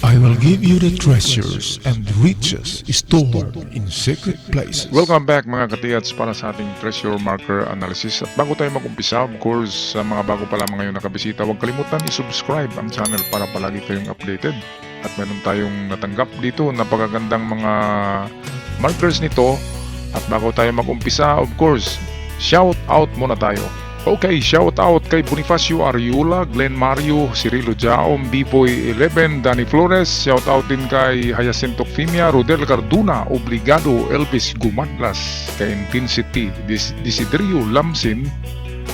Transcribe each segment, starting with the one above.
I will give you the treasures and riches stored in secret places. Welcome back mga katiyats para sa ating treasure marker analysis. At bago tayo mag-umpisa, of course, sa mga bago pa lamang ngayon nakabisita, huwag kalimutan i-subscribe ang channel para palagi kayong updated. At meron tayong natanggap dito, napakagandang mga markers nito. At bago tayo mag-umpisa, of course, shout out muna tayo. Okay, shout out kay Bonifacio Ariula, Glenn Mario, Cirilo Jaom, B-Boy 11, Danny Flores. Shout out din kay Hyacinto Fimia, Rodel Carduna, Obligado, Elvis Gumadlas, kay Intensity, Desidrio Lamsin,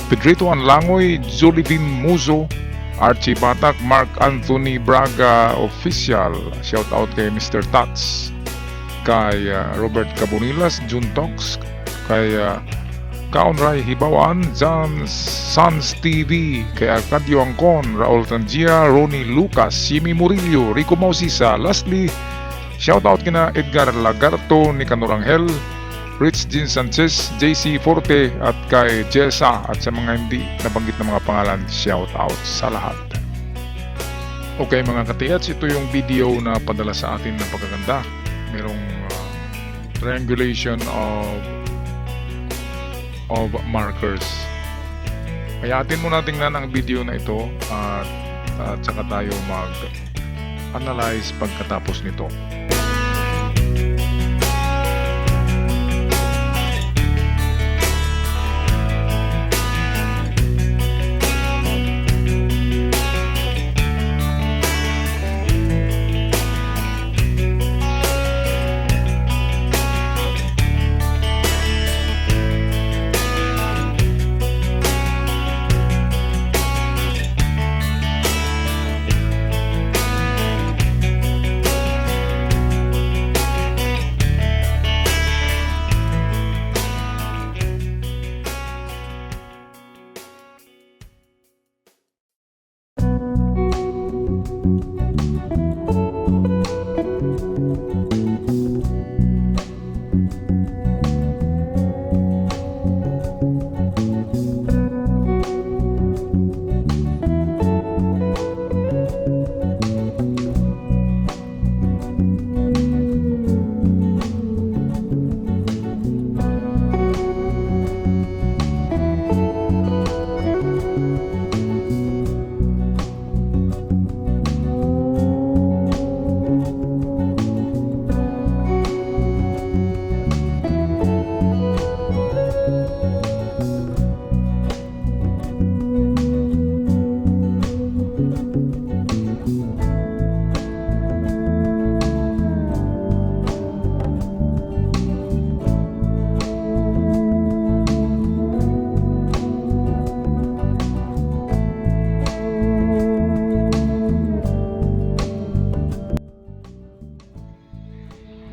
Pedrito Anlangoy, Jolivin Muzo, Archie Batak, Mark Anthony Braga Official. Shout out kay Mr. Tats, kay Robert Cabonilas, Jun Tox, kay Kaunray Hibawan, John Sans TV, kay Arcadio Angkon, Raul Tangia, Ronnie Lucas, Simi Murillo, Rico Mausisa. Lastly, shoutout kina Edgar Lagarto, Nicanor Angel, Rich Jean Sanchez, JC Forte, at kay Jessa, at sa mga hindi nabanggit na mga pangalan, shoutout sa lahat. Okay mga katiyats, ito yung video na padala sa atin na pagkaganda. Merong triangulation of markers. Hayatin muna tingnan ang video na ito at saka tayo mag-analyze pagkatapos nito.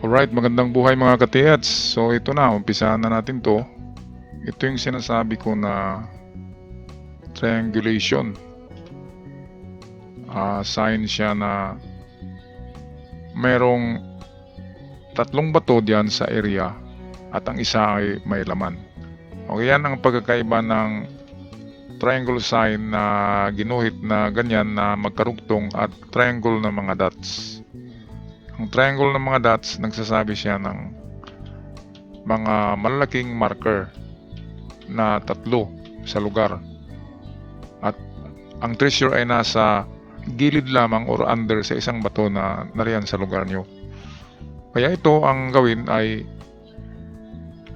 Alright, magandang buhay mga katiyats. So ito na, umpisahan na natin to. Ito yung sinasabi ko na triangulation. Sign siya na merong tatlong bato diyan sa area at ang isa ay may laman. Okay, yan ang pagkakaiba ng triangle sign na ginuhit na ganyan na magkarugtong at triangle ng mga dots. Ang triangle ng mga dots, nagsasabi siya ng mga malalaking marker na tatlo sa lugar. At ang treasure ay nasa gilid lamang or under sa isang bato na nariyan sa lugar nyo. Kaya ito ang gawin ay,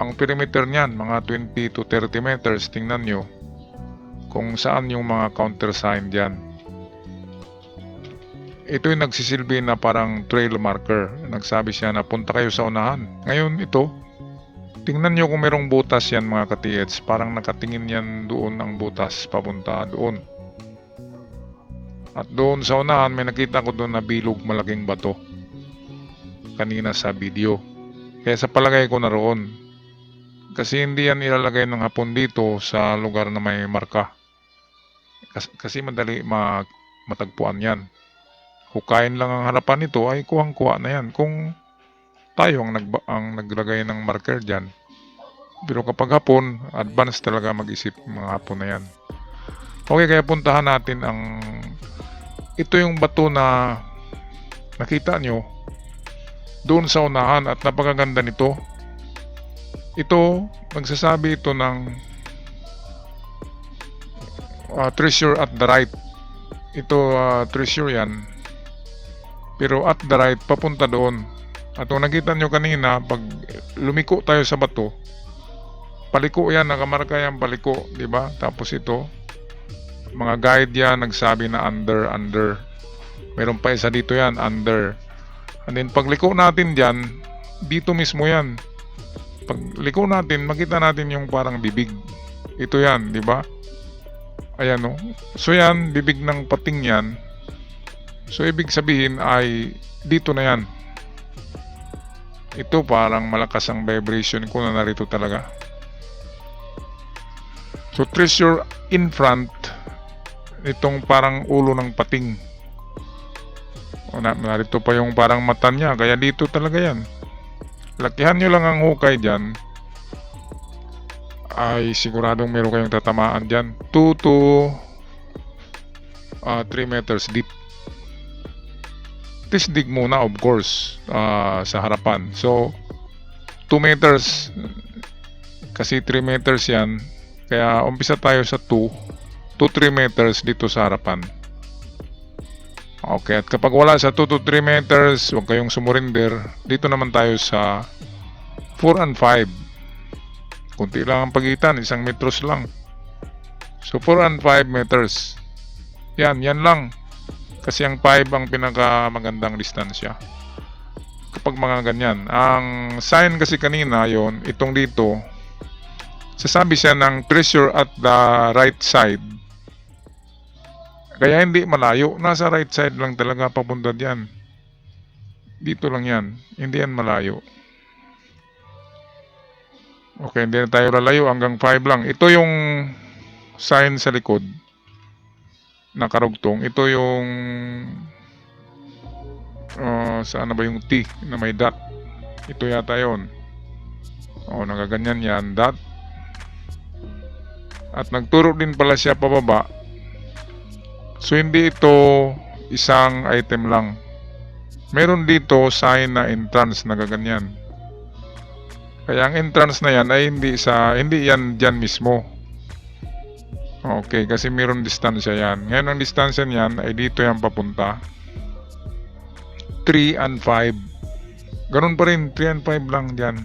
ang perimeter niyan, mga 20 to 30 meters, tingnan nyo kung saan yung mga counter sign diyan. Ito yung nagsisilbi na parang trail marker. Nagsabi siya na punta kayo sa unahan. Ngayon ito, tingnan nyo kung merong butas yan mga katiyets. Parang nakatingin yan doon ang butas papunta doon. At doon sa unahan may nakita ko doon na bilog malaking bato. Kanina sa video. Kaya sa palagay ko na roon. Kasi hindi yan ilalagay ng hapon dito sa lugar na may marka. Kasi madali matagpuan yan. Hukayin lang ang harapan nito ay kuhang-kuha na yan kung tayo ang naglagay ng marker dyan. Pero kapag hapon, advance talaga mag-isip mga hapon na yan. Okay, kaya puntahan natin ito yung bato na nakita nyo doon sa unahan at napakaganda nito. Ito, nagsasabi ito ng treasure at the right. Ito treasure yan, pero at the right papunta doon. At kung nakita nyo kanina, pag lumiko tayo sa bato, paliko yan, nakamarka yan paliko, di ba? Tapos ito, mga guide yan nagsabi na under. Meron pa isa dito yan, under. And then pag liko natin dyan, dito mismo yan. Pag liko natin, makita natin yung parang bibig. Ito yan, di ba? Ayan o. So yan, bibig ng pating yan. So ibig sabihin ay dito na yan. Ito parang malakas ang vibration ko na narito talaga. So treasure in front, itong parang ulo ng pating. Narito pa yung parang mata niya, kaya dito talaga yan. Lakihan nyo lang ang hukay dyan, ay siguradong meron kayong tatamaan dyan. 2 to 3 meters deep. Dig muna, of course, sa harapan. So 2 meters kasi 3 meters yan, kaya umpisa tayo sa 2 to 3 meters dito sa harapan. Okay, at kapag wala sa 2 to 3 meters, huwag kayong sumurinder. Dito naman tayo sa 4 and 5. Kunti lang ang pagitan, 1 metros lang. So 4 and 5 meters. Yan lang. Kasi ang 5 ang pinakamagandang distansya kapag mga ganyan. Ang sign kasi kanina yon, itong dito, sasabi siya ng treasure at the right side. Kaya hindi malayo, nasa right side lang talaga papunta diyan. Dito lang yan, hindi yan malayo. Okay, hindi na tayo lalayo, hanggang 5 lang. Ito yung sign sa likod nakarugtong. Ito yung saan na ba yung T na may dot? Ito yata yon. Nagaganyan yan, dot. At nagturo din pala siya pababa. So hindi ito isang item lang. Meron dito sign na entrance na gaganyan. Kaya ang entrance na yan ay hindi yan dyan mismo. Okay, kasi mayroon distansya yan. Ngayon ang distansya niyan ay dito yan papunta. 3 and 5. Ganun pa rin, 3 and 5 lang dyan.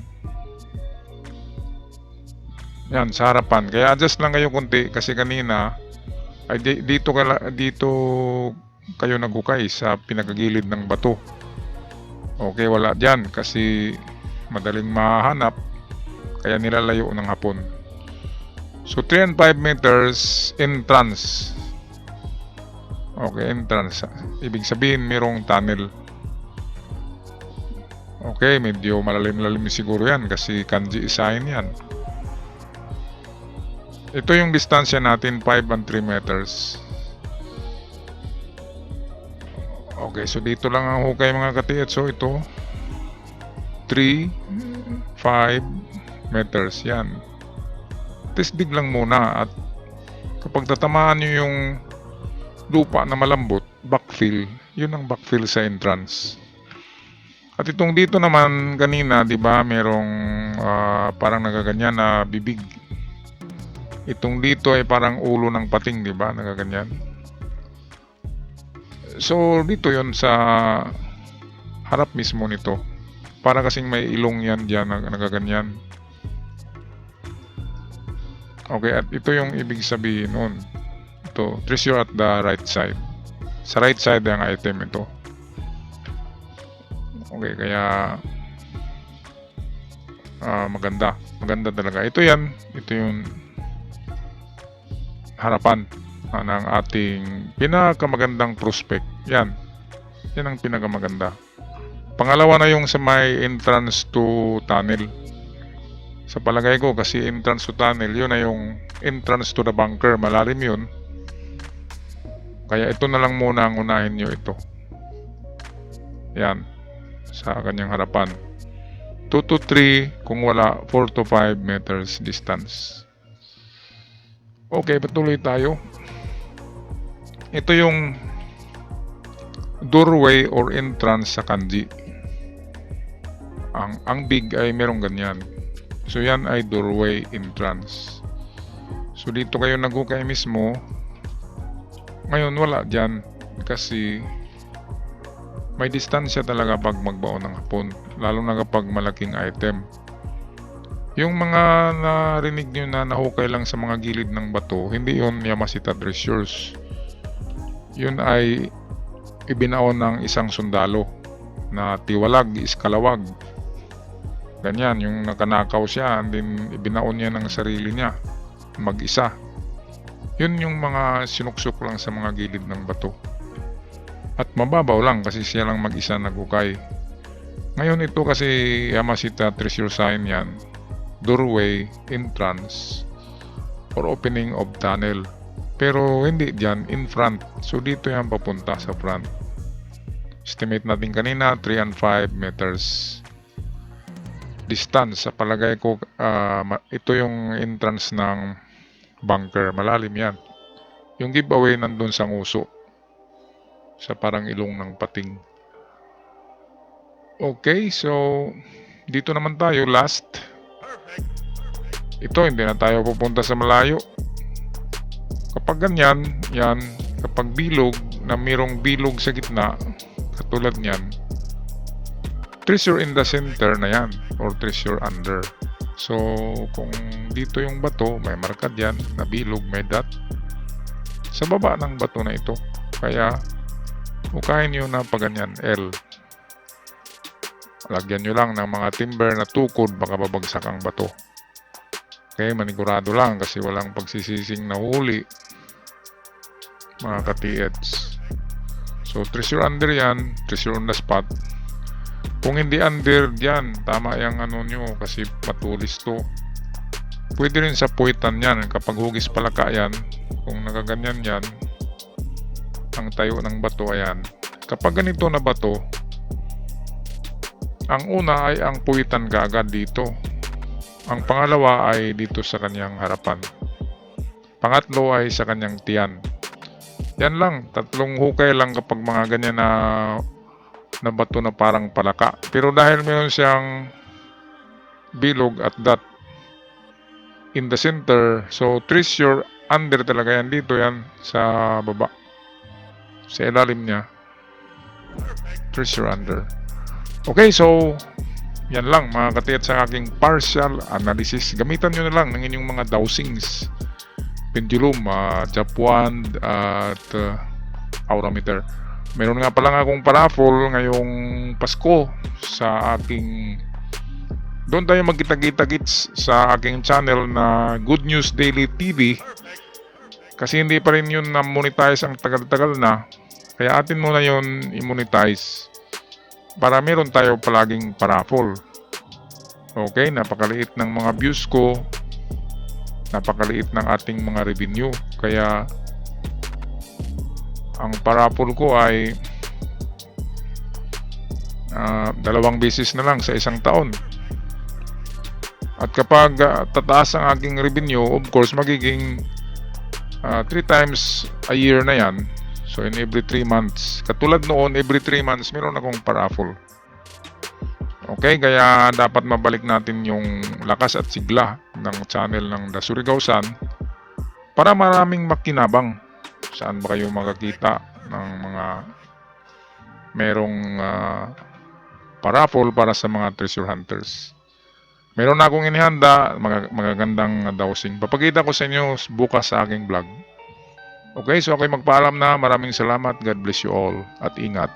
Yan, sa harapan. Kaya adjust lang kayo kunti kasi kanina ay dito kayo naghukay sa pinakagilid ng bato. Okay, wala dyan kasi madaling mahanap. Kaya nilalayo ng hapon. So 3 and 5 meters entrance. Okay, entrance. Ibig sabihin mayroong tunnel. Okay, medyo malalim-lalim siguro yan kasi kanji sign yan. Ito yung distansya natin, 5 and 3 meters. Okay, so dito lang ang hukay mga katiit. So ito 3, 5 meters yan. Dig lang muna at kapag tatamaan nyo yung lupa na malambot, backfill, yun ang backfill sa entrance. At itong dito naman kanina, di ba, merong parang nagaganyan na bibig. Itong dito ay parang ulo ng pating, di ba, nagaganyan. So dito yon sa harap mismo nito. Para kasing may ilong yan diyan nagaganyan. Okay, at ito yung ibig sabihin nun. Ito, treasure at the right side. Sa right side ang item ito. Okay, kaya maganda. Maganda talaga. Ito yan. Ito yung harapan ng ating pinakamagandang prospect. Yan. Yan ang pinakamaganda. Pangalawa na yung sa may entrance to tunnel. Sa palagay ko kasi entrance to tunnel, yun na yung entrance to the bunker. Malalim yun. Kaya ito na lang muna ang unahin nyo ito. Yan. Sa kanyang harapan. 2 to 3, kung wala, 4 to 5 meters distance. Okay, patuloy tayo. Ito yung doorway or entrance sa kanji. Ang big ay merong ganyan. So yan ay doorway entrance. So dito kayo nagukay mismo. Ngayon wala dyan kasi may distansya talaga pag magbaon ng hapon, lalo na kapag malaking item. Yung mga narinig nyo na nahukay lang sa mga gilid ng bato, hindi yun Yamashita Treasures. Yun ay ibinaon ng isang sundalo na tiwalag, iskalawag. Ganyan, yung nakanakaw siya, and then ibinaon niya ng sarili niya, mag-isa. Yun yung mga sinuksok lang sa mga gilid ng bato. At mababaw lang kasi siya lang mag-isa nagukay. Ngayon ito kasi Yamashita Treasure Sign yan, doorway, entrance, or opening of tunnel. Pero hindi dyan, in front. So dito yan papunta sa front. Estimate natin kanina, 3 and 5 meters distance. Sa palagay ko, ito yung entrance ng bunker. Malalim yan. Yung giveaway nandun sa nguso, sa parang ilong ng pating. Okay, so dito naman tayo, last. Ito, hindi na tayo pupunta sa malayo. Kapag ganyan, yan, kapag bilog, na mayroong bilog sa gitna, katulad niyan, treasure in the center na yan, or treasure under. So, kung dito yung bato, may marka dyan, na bilog, may dot, sa baba ng bato na ito. Kaya, ukahin nyo na paganyan, L. Lagyan nyo lang ng mga timber na tukod, baka babagsak ang bato. Okay, manigurado lang kasi walang pagsisising nahuli, mga ka-TEDs. So, treasure under yan, treasure on the spot. Kung hindi under, yan, tama yung ano nyo kasi matulis to. Pwede rin sa puwitan yan, kapag hugis palaka yan, kung nakaganyan yan, ang tayo ng bato, ayan. Kapag ganito na bato, ang una ay ang puwitan kaagad dito. Ang pangalawa ay dito sa kanyang harapan. Pangatlo ay sa kanyang tiyan. Yan lang, tatlong hukay lang kapag mga ganyan na bato na parang palaka. Pero dahil meron siyang bilog at dot in the center, so treasure under talaga yan, dito yan sa baba. Sa ilalim niya, treasure under. Okay, so yan lang mga katiyat sa aking partial analysis. Gamitan nyo na lang ng inyong mga dowsings, pendulum, japwand at aurameter. Meron nga pala akong paraffol ngayong Pasko sa aking, doon tayo magkita-kita-kits sa aking channel na Good News Daily TV. Kasi hindi pa rin yun na-monetize, ang tagal-tagal na. Kaya atin muna yun i-monetize para meron tayo palaging paraffol. Okay, napakaliit ng mga views ko, napakaliit ng ating mga revenue. Kaya ang paraffol ko ay 2 beses na lang sa isang taon. At kapag tataas ang aking revenue, of course magiging 3 times a year na yan. So in every 3 months, katulad noon, every 3 months meron akong paraffol. Okay, kaya dapat mabalik natin yung lakas at sigla ng channel ng The Surigao-san para maraming makinabang. Saan ba kayo makakita ng mga merong paraffol para sa mga treasure hunters? Meron na akong inihanda, magagandang dowsing. Papakita ko sa inyo bukas sa aking vlog. Okay, so ako'y magpaalam na. Maraming salamat. God bless you all at ingat.